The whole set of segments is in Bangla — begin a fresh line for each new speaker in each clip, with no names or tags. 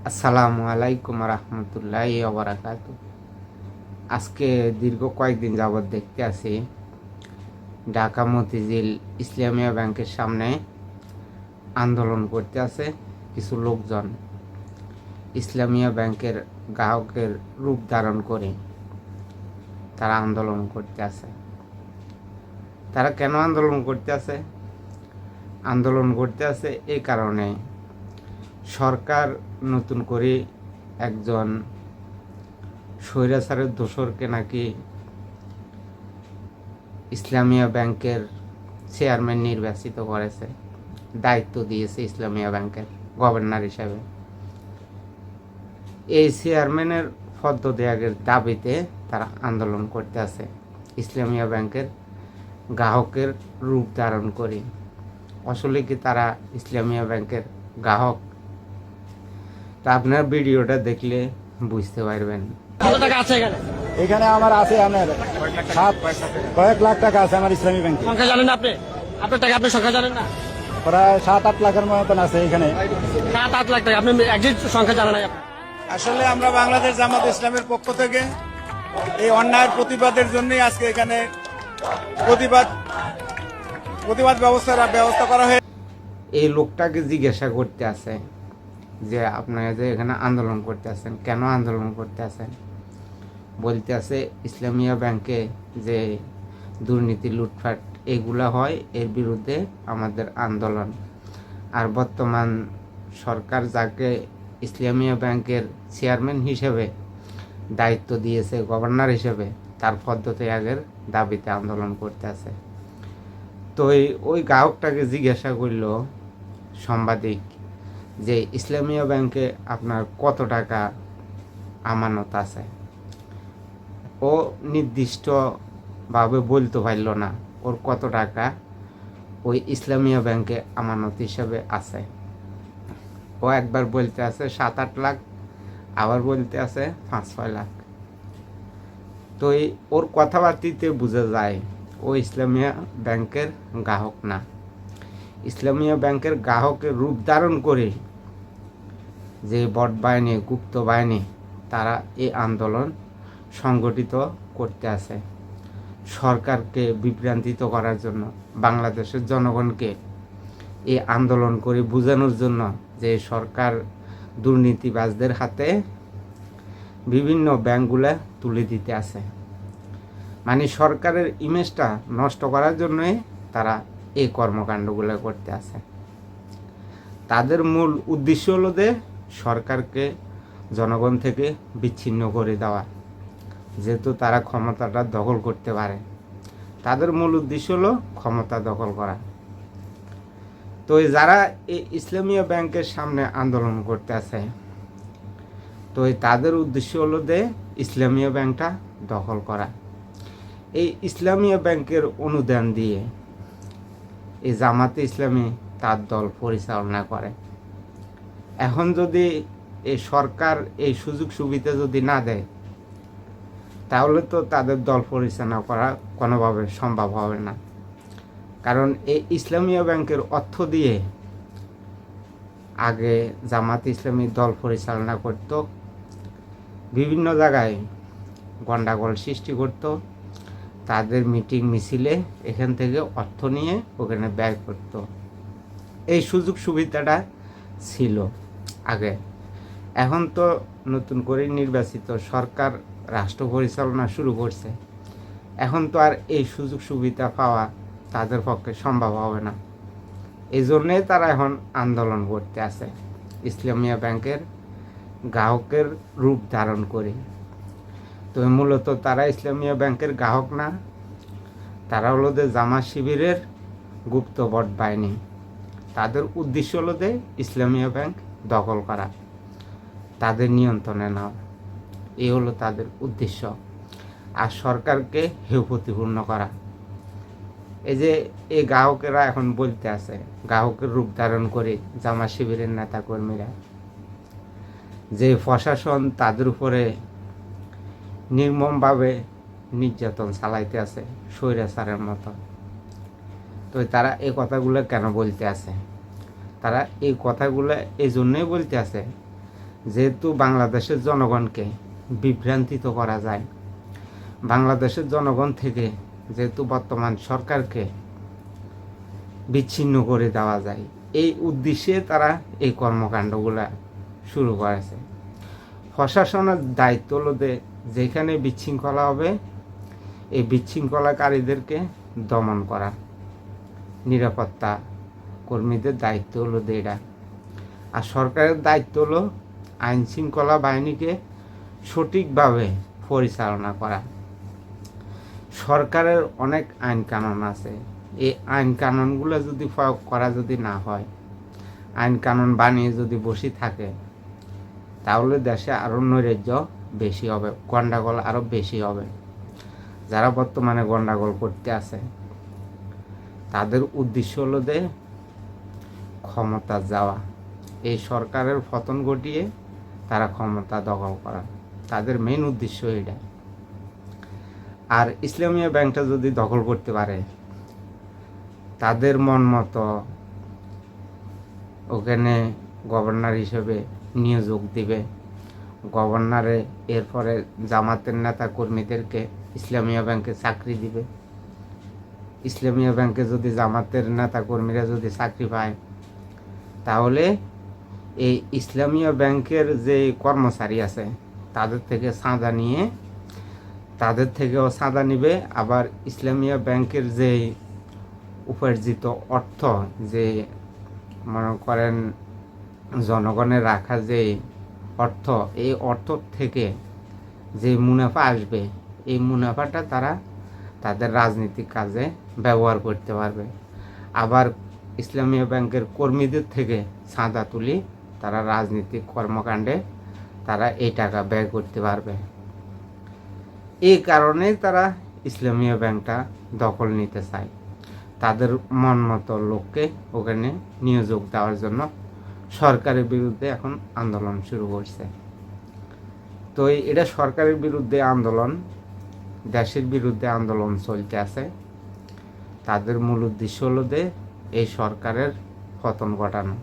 আসসালামু আলাইকুম রহমতুল্লাহি ওয়া বারাকাতু। আজকে দীর্ঘ কয়েকদিন যাবৎ দেখতে আছি ঢাকা মতিঝিল ইসলামিয়া ব্যাংকের সামনে আন্দোলন করতে আছে কিছু লোকজন। ইসলামিয়া ব্যাংকের গ্রাহকের রূপ ধারণ করে তারা আন্দোলন করতে আছে। তারা কেন আন্দোলন করতে আছে? আন্দোলন করতে আছে এই কারণে সরকার নতুন করে একজন স্বৈরাচারের দোসরকে নাকি ইসলামিয়া ব্যাংকের চেয়ারম্যান নির্বাচিত করেছে, দায়িত্ব দিয়েছে ইসলামিয়া ব্যাংকের গভর্নর হিসাবে। এই চেয়ারম্যানের পদত্যাগের দাবিতে তারা আন্দোলন করতে আছে ইসলামিয়া ব্যাংকের গ্রাহকের রূপ ধারণ করে। আসলে কি তারা ইসলামিয়া ব্যাংকের গ্রাহক? তা আপনার ভিডিওটা দেখলে বুঝতে পারবেন।
কত টাকা আছে এখানে?
এখানে আমার আছে আপনার কয়েক লাখ টাকা আছে আমার ইসলামী ব্যাংকে।
সংখ্যা জানেন আপনি? আপনার টাকা আপনি সংখ্যা জানেন না?
প্রায় 7-8 লাখের মতন আছে এখানে।
7-8 লাখ টাকা আপনি একজিট সংখ্যা জানেন না?
আসলে আমরা বাংলাদেশ জামাত ইসলামের পক্ষ থেকে এই অন্যায়ের প্রতিবাদের জন্যই আজকে এখানে প্রতিবাদ ব্যবস্থা করা হয়েছে।
এই লোকটাকে জিজ্ঞাসা করতে আছে যে আপনারা যে এখানে আন্দোলন করতে আছেন, কেন আন্দোলন করতে আছেন? বলতে আছে ইসলামিয়া ব্যাংকে যে দুর্নীতি লুটপাট এগুলা হয়, এর বিরুদ্ধে আমাদের আন্দোলন। আর বর্তমান সরকার যাকে ইসলামিয়া ব্যাংকের চেয়ারম্যান হিসেবে দায়িত্ব দিয়েছে গভর্নর হিসেবে, তার পদত্যাগের দাবিতে আন্দোলন করতে আছে। তো ওই গ্রাহকটাকে জিজ্ঞাসা করল সাংবাদিক যে ইসলামিয়া ব্যাংকে আপনার কত টাকা আমানত আছে। ও নির্দিষ্টভাবে বলতে পারল না ওর কত টাকা ওই ইসলামিয়া ব্যাংকে আমানত হিসেবে আছে। ও একবার বলতে আছে 7-8 লাখ, আবার বলতে আছে 5-6 লাখ। তো ওর কথাবার্তিতে বোঝা যায় ও ইসলামিয়া ব্যাংকের গ্রাহক না। ইসলামিয়া ব্যাংকের গ্রাহকের রূপ ধারণ করে যে বট বাহিনী, গুপ্ত বাহিনী, তারা এই আন্দোলন সংগঠিত করতে আছে সরকারকে বিভ্রান্তিত করার জন্য, বাংলাদেশের জনগণকে এই আন্দোলন করে বোঝানোর জন্য যে সরকার দুর্নীতিবাজদের হাতে বিভিন্ন ব্যাংকগুলো তুলে দিতে আছে। মানে সরকারের ইমেজটা নষ্ট করার জন্যই তারা এই কর্মকাণ্ডগুলো করতে আছে। তাদের মূল উদ্দেশ্য হলো যে সরকারকে জনগণ থেকে বিচ্ছিন্ন করে দেওয়া, যেহেতু তারা ক্ষমতাটা দখল করতে পারে। তাদের মূল উদ্দেশ্য হলো ক্ষমতা দখল করা। তো যারা এই ইসলামিয়া ব্যাংকের সামনে আন্দোলন করতে আছে, তো তাদের উদ্দেশ্য হলো যে ইসলামিয়া ব্যাংকটা দখল করা। এই ইসলামিয়া ব্যাংকের অনুদান দিয়ে এই জামাতে ইসলামী তার দল পরিচালনা করে। এখন যদি এই সরকার এই সুযোগ সুবিধা যদি না দেয়, তাহলে তো তাদের দল পরিচালনা করা কোনোভাবে সম্ভব হবে না। কারণ এই ইসলামিয়া ব্যাংকের অর্থ দিয়ে আগে জামাত ইসলামী দল পরিচালনা করত, বিভিন্ন জায়গায় গন্ডাগোল সৃষ্টি করত, তাদের মিটিং মিছিলে এখান থেকে অর্থ নিয়ে ওখানে ব্যয় করত। এই সুযোগ সুবিধাটা ছিল আগে। এখন তো নতুন করে নির্বাচিত সরকার রাষ্ট্র পরিচালনা শুরু করছে, এখন তো আর এই সুযোগ সুবিধা পাওয়া তাদের পক্ষে সম্ভব হবে না। এই জন্যে তারা এখন আন্দোলন করতে আছে ইসলামিয়া ব্যাংকের গ্রাহকের রূপ ধারণ করে। তো মূলত তারা ইসলামিয়া ব্যাংকের গ্রাহক না, তারা হলো যে জামাত শিবিরের গুপ্ত বট বাহিনী। তাদের উদ্দেশ্য হলো যে ইসলামিয়া ব্যাংক দখল করা, তাদের নিয়ন্ত্রণে নেওয়া, এই হলো তাদের উদ্দেশ্য। আর সরকারকে হেয় প্রতিপূর্ণ করা। এই যে এই গ্রাহকেরা এখন বলতে আছে, গ্রাহকের রূপ ধারণ করে জামাত শিবিরের নেতা কর্মীরা, যে প্রশাসন তাদের উপরে নির্মমভাবে নির্যাতন চালাইতে আছে স্বৈরাচারের মতো। তো তারা এই কথাগুলো কেন বলতে আছে? তারা এই কথাগুলো এই জন্যই বলতে আছে যেহেতু বাংলাদেশের জনগণকে বিভ্রান্তিত করা যায়, বাংলাদেশের জনগণ থেকে যেহেতু বর্তমান সরকারকে বিচ্ছিন্ন করে দেওয়া যায়, এই উদ্দেশ্যে তারা এই কর্মকাণ্ডগুলা শুরু করেছে। প্রশাসনের দায়িত্ব হলো যেখানে বিশৃঙ্খলা হবে এই বিশৃঙ্খলাকারীদেরকে দমন করা। নিরাপত্তা কর্মীদের দায়িত্ব হলো এটা। আর সরকারের দায়িত্ব হলো আইন শৃঙ্খলা বাহিনীকে সঠিকভাবে পরিচালনা করা। সরকারের অনেক আইন কানুন আছে, এই আইন কানুনগুলো যদি প্রয়োগ করা যদি না হয়, আইন কানুন বানিয়ে যদি বসে থাকে, তাহলে দেশে আরও নৈরাজ্য বেশি হবে, গন্ডাগোল আরও বেশি হবে। যারা বর্তমানে গন্ডাগোল করতে আছে তাদের উদ্দেশ্য হলো ক্ষমতা যাওয়া, এই সরকারের পতন ঘটিয়ে তারা ক্ষমতা দখল করা, তাদের মেইন উদ্দেশ্য এটা। আর ইসলামিয়া ব্যাংকটা যদি দখল করতে পারে, তাদের মন মতো ওখানে গভর্নর হিসেবে নিয়োগ দিবে, গভর্নরে এরপরে জামাতের নেতা কর্মীদেরকে ইসলামিয়া ব্যাংকে চাকরি দিবে। ইসলামিয়া ব্যাংকে যদি জামাতের নেতা কর্মীরা যদি চাকরি পায়, তাহলে এই ইসলামিয়া ব্যাংকের যে কর্মচারী আছে তাদের থেকে চাঁদা নিয়ে, তাদের থেকেও চাঁদা নিবে। আবার ইসলামিয়া ব্যাংকের যে উপার্জিত অর্থ, যে মনে করেন জনগণের রাখা যে অর্থ, এই অর্থ থেকে যে মুনাফা আসবে, এই মুনাফাটা তারা তাদের রাজনৈতিক কাজে ব্যবহার করতে পারবে। আবার ইসলামিয়া ব্যাংকের কর্মীদের থেকে চাঁদা তুলি তারা রাজনৈতিক কর্মকাণ্ডে তারা এই টাকা ব্যয় করতে পারবে। এই কারণে তারা ইসলামিয়া ব্যাংকটা দখল নিতে চায়, তাদের মন মতো লোককে ওখানে নিয়োগ দেওয়ার জন্য সরকারের বিরুদ্ধে এখন আন্দোলন শুরু করছে। তো এটা সরকারের বিরুদ্ধে আন্দোলন, দেশের বিরুদ্ধে আন্দোলন চলতে আছে। তাদের মূল উদ্দেশ্য হলো এই সরকারের পতন ঘটানো,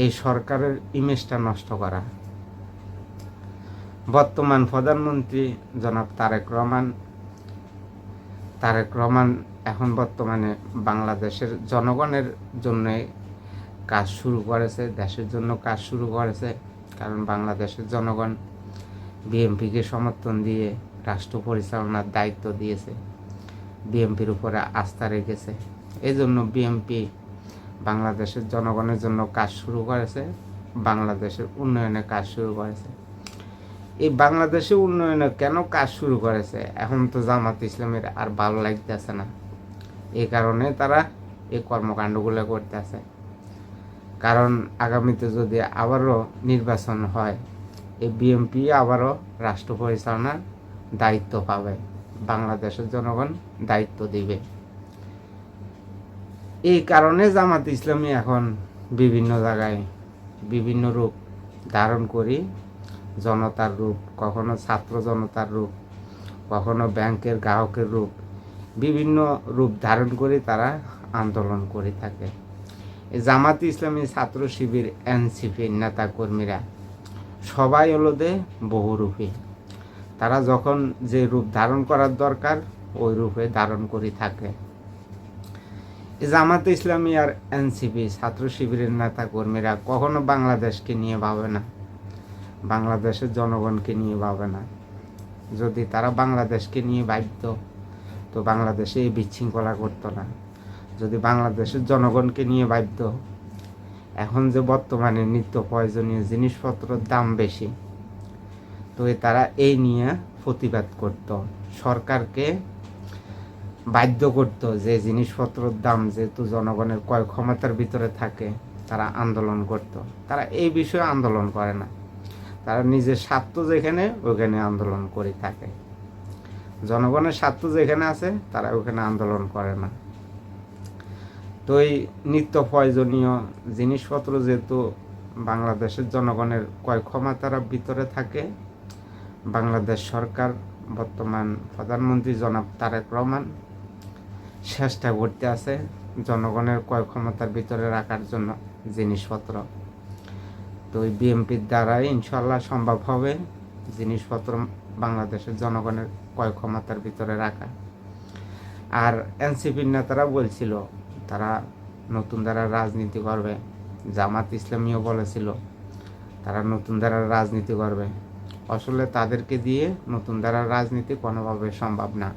এই সরকারের ইমেজটা নষ্ট করা। বর্তমান প্রধানমন্ত্রী জনাব তারেক রহমান এখন বর্তমানে বাংলাদেশের জনগণের জন্য কাজ শুরু করেছে, দেশের জন্য কাজ শুরু করেছে। কারণ বাংলাদেশের জনগণ বিএনপিকে সমর্থন দিয়ে রাষ্ট্র পরিচালনার দায়িত্ব দিয়েছে, বিএনপির উপরে আস্থা রেখেছে। এই জন্য বিএনপি বাংলাদেশের জনগণের জন্য কাজ শুরু করেছে, বাংলাদেশের উন্নয়নে কাজ শুরু করেছে। এই বাংলাদেশের উন্নয়নে কেন কাজ শুরু করেছে, এখন তো জামাত ইসলামের আর ভালো লাগতেছে না, এই কারণে তারা এই কর্মকাণ্ডগুলো করতেছে। কারণ আগামীতে যদি আবারও নির্বাচন হয়, এই বিএনপি আবারও রাষ্ট্র পরিচালনার দায়িত্ব পাবে, বাংলাদেশের জনগণ দায়িত্ব দিবে। এই কারণে জামাত ইসলামী এখন বিভিন্ন জায়গায় বিভিন্ন রূপ ধারণ করি, জনতার রূপ, কখনো ছাত্র জনতার রূপ, কখনো ব্যাংকের গ্রাহকের রূপ, বিভিন্ন রূপ ধারণ করে তারা আন্দোলন করে থাকে। এই জামাত ইসলামী, ছাত্র শিবির, এনসিপির নেতা কর্মীরা সবাই হলো বহুরূপী। তারা যখন যে রূপ ধারণ করার দরকার ওই রূপে ধারণ করে থাকে। জামাত ইসলামী আর এনসিপি, ছাত্র শিবিরের নেতা কর্মীরা কখনো বাংলাদেশকে নিয়ে ভাবে না, বাংলাদেশের জনগণকে নিয়ে ভাবে না। যদি তারা বাংলাদেশকে নিয়ে ভাবত তো বাংলাদেশে এই বিশৃঙ্খলা করতো না। যদি বাংলাদেশের জনগণকে নিয়ে ভাবত, এখন যে বর্তমানে নিত্য প্রয়োজনীয় জিনিসপত্রের দাম বেশি, তো তারা এই নিয়ে প্রতিবাদ করত, সরকারকে বাধ্য করত যে জিনিসপত্রের দাম যেহেতু জনগণের ক্রয় ক্ষমতার ভিতরে থাকে, তারা আন্দোলন করত। তারা এই বিষয়ে আন্দোলন করে না, তারা নিজের স্বার্থ যেখানে ওখানে আন্দোলন করে থাকে। জনগণের স্বার্থ যেখানে আছে তারা ওখানে আন্দোলন করে না। তো এই নিত্য প্রয়োজনীয় জিনিসপত্র যেহেতু বাংলাদেশের জনগণের ক্রয় ক্ষমতার ভিতরে থাকে, বাংলাদেশ সরকার, বর্তমান প্রধানমন্ত্রী জনাব তারেক রহমান চেষ্টা করতে আছে জনগণের ক্রয় ক্ষমতার ভিতরে রাখার জন্য জিনিসপত্র। তো ওই বিএনপির দ্বারাই ইনশাল্লাহ সম্ভব হবে জিনিসপত্র বাংলাদেশের জনগণের ক্রয় ক্ষমতার ভিতরে রাখা। আর এনসিপির নেতারা বলছিল তারা নতুন ধারার রাজনীতি করবে, জামাত ইসলামীও বলেছিল তারা নতুন ধারার রাজনীতি করবে। আসলে তাদেরকে দিয়ে নতুন ধারার রাজনীতি কোনোভাবে সম্ভব না।